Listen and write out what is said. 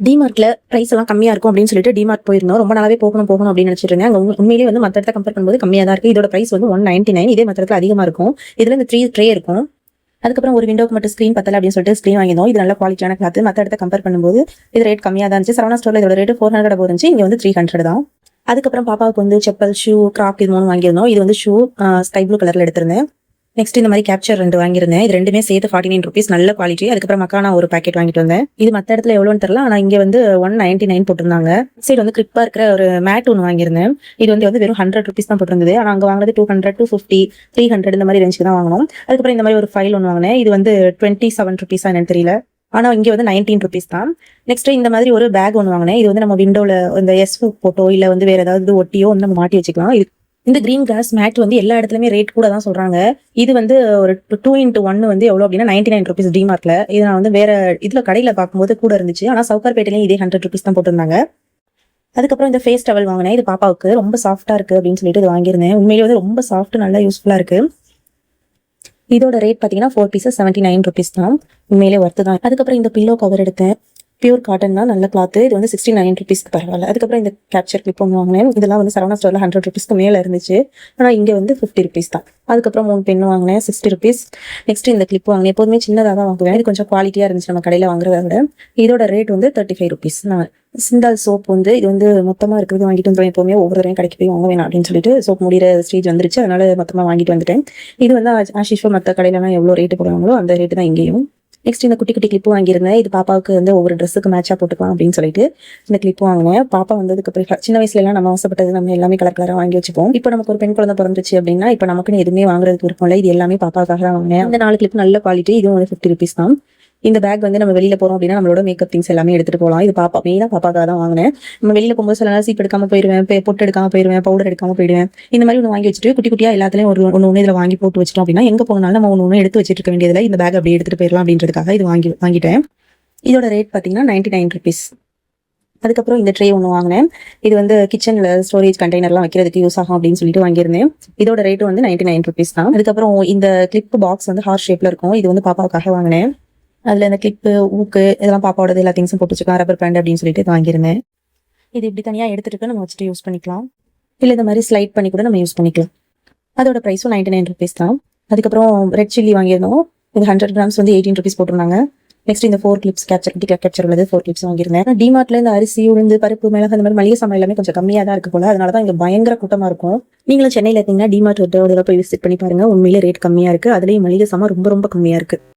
டிமார்ட்ல price எல்லாம் கம்மியா இருக்கும் அப்படின்னு சொல்லிட்டு டிமார்ட் போயிருந்தோம். ரொம்ப நாளாவே போகணும் போகணும் அப்படின்னு நினைச்சிட்டு இருந்தேன். அங்க உண்மையிலேயே வந்து மத்த இடத்த கம்பேர் பண்ணும்போது கம்மியா தான் இருக்கு. இதோட பிரைஸ் வந்து 199. இதே மத்த இடத்துல அதிகமா இருக்கும். இதுல இந்த 3 ட்ரே இருக்கும். அதுக்கப்புறம் ஒரு விண்டோக்கு மட்டும் ஸ்க்ரீன் பத்தல அப்படின்னு சொல்லிட்டு ஸ்க்ரீன் வாங்கினோம். இது நல்ல குவாலிட்டியான கிளாத். மத்த இடத்த கம்பேர் பண்ணும்போது இது ரேட் கம்மியா தான் இருந்துச்சு. சரவணா ஸ்டோர்ல இதோட ரேட் 400 இருந்துச்சு. இங்க வந்து 300 தான். அதுக்கப்புறம் பாப்பாவுக்கு வந்து செப்பல், ஷூ, கிராக் இது 3 வாங்கியிருந்தோம். இது வந்து ஷூ ஸ்கை ப்ளூ கலர்ல எடுத்திருந்தேன். நெக்ஸ்ட் இந்த மாதிரி கேப்சர் 2 வாங்கியிருந்தேன். இது ரெண்டுமே சேர்த்து 49 ருபீஸ், நல்ல குவாலிட்டி. அதுக்கப்புறம் மக்கானா ஒரு பாக்கெட் வாங்கிட்டு வந்தேன். இது மத்த இடத்துல எவ்வளோன்னு தெரியல, ஆனா இங்க வந்து 199 போட்டிருந்தாங்க. சைடு வந்து கிரிப்பா இருக்கிற ஒரு மேட் ஒன்று வாங்கியிருந்தேன். இது வந்து வெறும் 100 ருபீஸ் தான் போட்டிருந்தது. ஆனா அங்க வாங்கினது 200, 250, 300 இந்த மாதிரி ரேஞ்சுக்கு தான் வாங்கணும். அதுக்கப்புறம் இந்த மாதிரி ஒரு ஃபைல் ஒன்று வாங்கினேன். இது வந்து 27 ருபீஸா என்னன்னு தெரியல. ஆனா இங்க வந்து 19 ருபீஸ் தான். நெக்ஸ்ட் இந்த மாதிரி ஒரு பேக் ஒன்று வாங்கினேன். இது வந்து நம்ம விண்டோல இந்த எஸ் போட்டோ இல்ல வந்து வேற ஏதாவது ஒட்டியோ வந்து நம்ம மாட்டி வச்சுக்கலாம். இந்த கிரீன் கிராஸ் மேட் வந்து எல்லா இடத்துலயுமே ரேட் கூட தான் சொல்றாங்க. இது வந்து ஒரு 2x1 வந்து எவ்வளவு அப்படின்னா 99 ருபீஸ் டிமார்ட்ல. இது நான் வந்து வேற இதுல கடையில பார்க்கும்போது கூட இருந்துச்சு. ஆனா சவுகார்பேட்டையிலயும் இதே 100 ருபீஸ் தான் போட்டிருந்தாங்க. அதுக்கப்புறம் இந்த ஃபேஸ் டவல் வாங்கினேன். இது பாப்பாவுக்கு ரொம்ப சாஃப்டா இருக்கு அப்படின்னு சொல்லிட்டு இது வாங்கியிருந்தேன். உண்மையிலேயே வந்து ரொம்ப சாஃப்ட், நல்லா யூஸ்ஃபுல்லா இருக்கு. இதோட ரேட் பாத்தீங்கன்னா 4 பீசஸ் 79 ருபீஸ் தான். உண்மையிலே ஒர்த்து தான். அதுக்கப்புறம் இந்த பில்லோ கவர் எடுத்தேன். பியூர் காட்டன் தான், நல்ல கிளாத். இது வந்து 69 ருபீஸ்க்கு பரவாயில்ல. அதுக்கப்புறம் இந்த கேப்சர் கிளிப் ஒன்று வாங்கினேன். இதெல்லாம் வந்து சரவணா ஸ்டோர்ல 100 ருபீஸ்க்கு மேல இருந்துச்சு. ஆனா இங்க வந்து 50 ருபீஸ் தான். அதுக்கப்புறம் 3 பென் வாங்கினேன், 60 ருபீஸ். நெக்ஸ்ட் இந்த கிளிப் வாங்கினேன். எப்போதுமே சின்னதாக தான் வாங்குவேன். இது கொஞ்சம் குவாலிட்டியா இருந்துச்சு நம்ம கடையில வாங்குறத விட. இதோட ரேட் வந்து 35 ருபீஸ். சிந்தால் சோப் வந்து இது வந்து மொத்தமா இருக்கிறது வாங்கிட்டு வந்துடும். எப்பவுமே ஒவ்வொரு தரையும் கடைக்கு போய் வாங்க வேணாம் அப்படின்னு சொல்லிட்டு சோப் முடிகிற ஸ்டேஜ் வந்துருச்சு. அதனால மொத்தமா வாங்கிட்டு வந்துட்டேன். இது வந்து ஆஷிஷோ மற்ற கடையிலலாம் எவ்வளவு ரேட்டு போடுவாங்களோ அந்த ரேட்டு தான் இங்கேயும். நெக்ஸ்ட் இந்த குட்டி குட்டி கிளிப்பு வாங்கியிருந்தேன். இது பாப்பாவுக்கு வந்து ஒவ்வொரு ட்ரெஸ்ஸுக்கு மேட்சா போட்டுக்கலாம் அப்படின்னு சொல்லிட்டு இந்த கிளிப்பு வாங்கினேன். பாப்பா வந்ததுக்கு அப்புறம் சின்ன வயசுல எல்லாம் நம்ம ஆசைப்பட்டது நம்ம எல்லாமே கலர் கலரா வாங்கி வச்சுப்போம். இப்போ நமக்கு ஒரு பெண் குழந்தை பிறந்துச்சு அப்படின்னா இப்போ நமக்குன்னு எதுவுமே வாங்குறதுக்கு விருப்பம் இல்லை. இது எல்லாமே பாப்பாவுக்காக தான் வாங்கினேன். இந்த 4 கிளிப் நல்ல குவாலிட்டி. இதுவும் வந்து 50 ருபீஸ் தான். இந்த பேக் வந்து நம்ம வெளியில போறோம் அப்படின்னா நம்மளோட மேக்கப் திங்ஸ் எல்லாமே எடுத்துட்டு போகலாம். இது பாப்பா மெயினா பாப்பாக்காக தான் வாங்கினேன். நம்ம வெளியில போகும்போது சில நேரம் சீப் எடுக்காம போயிடுவேன், பொட்டு எடுக்காம போயிடுவேன், பவுடர் எடுக்காம போயிடுவேன். இந்த மாதிரி ஒன்று வாங்கி வச்சுட்டு குட்டி குட்டியா எல்லாத்துலயும் ஒன்று இதுல வாங்கி போட்டு வச்சிட்டோம் அப்படின்னா எங்க போனாலும் நம்ம ஒன்று எடுத்து வச்சிட்டு இருக்க வேண்டியதுல இந்த பேக் அப்படியே எடுத்துட்டு போயிடலாம் அப்படின்றதுக்காக இது வாங்கிட்டேன். இதோட ரேட் பாத்தீங்கன்னா 99 ருபீஸ். அதுக்கப்புறம் இந்த ட்ரே ஒன்று வாங்கினேன். இது வந்து கிச்சன்ல ஸ்டோரேஜ் கண்டெய்னர்லாம் வைக்கிறதுக்கு யூஸ் ஆகும் அப்படின்னு சொல்லிட்டு வாங்கியிருந்தேன். இதோட ரேட் வந்து 99 ருபீஸ் தான். அதுக்கப்புறம் இந்த கிளிப் பாக்ஸ் வந்து ஹார்ட் ஷேப்ல இருக்கும். இது வந்து பாப்பாவுக்காக வாங்கினேன். அதுல இந்த கிளிப்பு, ஊக்கு இதெல்லாம் பாப்பாவோட எல்லா திங்ஸும் போட்டு வச்சுக்கலாம். ரப்பர் பேண்ட் அப்படின்னு சொல்லிட்டு வாங்கியிருந்தேன். இது இப்படி தனியா எடுத்துட்டு நம்ம வச்சுட்டு யூஸ் பண்ணிக்கலாம். இல்ல இந்த மாதிரி ஸ்லைட் பண்ணி கூட நம்ம யூஸ் பண்ணிக்கலாம். அதோட பிரைஸும் 99 ருபீஸ் தான். அதுக்கப்புறம் ரெட் சில்லி வாங்கியிருந்தோம். இது 100 கிராம்ஸ் வந்து 18 ருபீஸ் போட்டிருந்தாங்க. நெக்ஸ்ட் இந்த 4 கிளிப்ஸ் கேப்சர் உள்ளது 4 கிளிப்ஸ் வாங்கியிருந்தேன். டிமார்ட்ல இந்த அரிசி, உளுந்து, பருப்பு, மிளகு அந்த மாதிரி மளிகை சாமான் எல்லாமே கொஞ்சம் கம்மியா தான் இருக்கு போல. அதனாலதான் இங்க பயங்கர கூட்டமா இருக்கும். நீங்களும் சென்னையில இருக்கீங்கன்னா டிமார்ட் போய் விசிட் பண்ணி பாருங்க. உண்மையிலே ரேட் கம்மியா இருக்கு. அதுலயும் மளிகை சாமான் ரொம்ப ரொம்ப கம்மியா இருக்கு.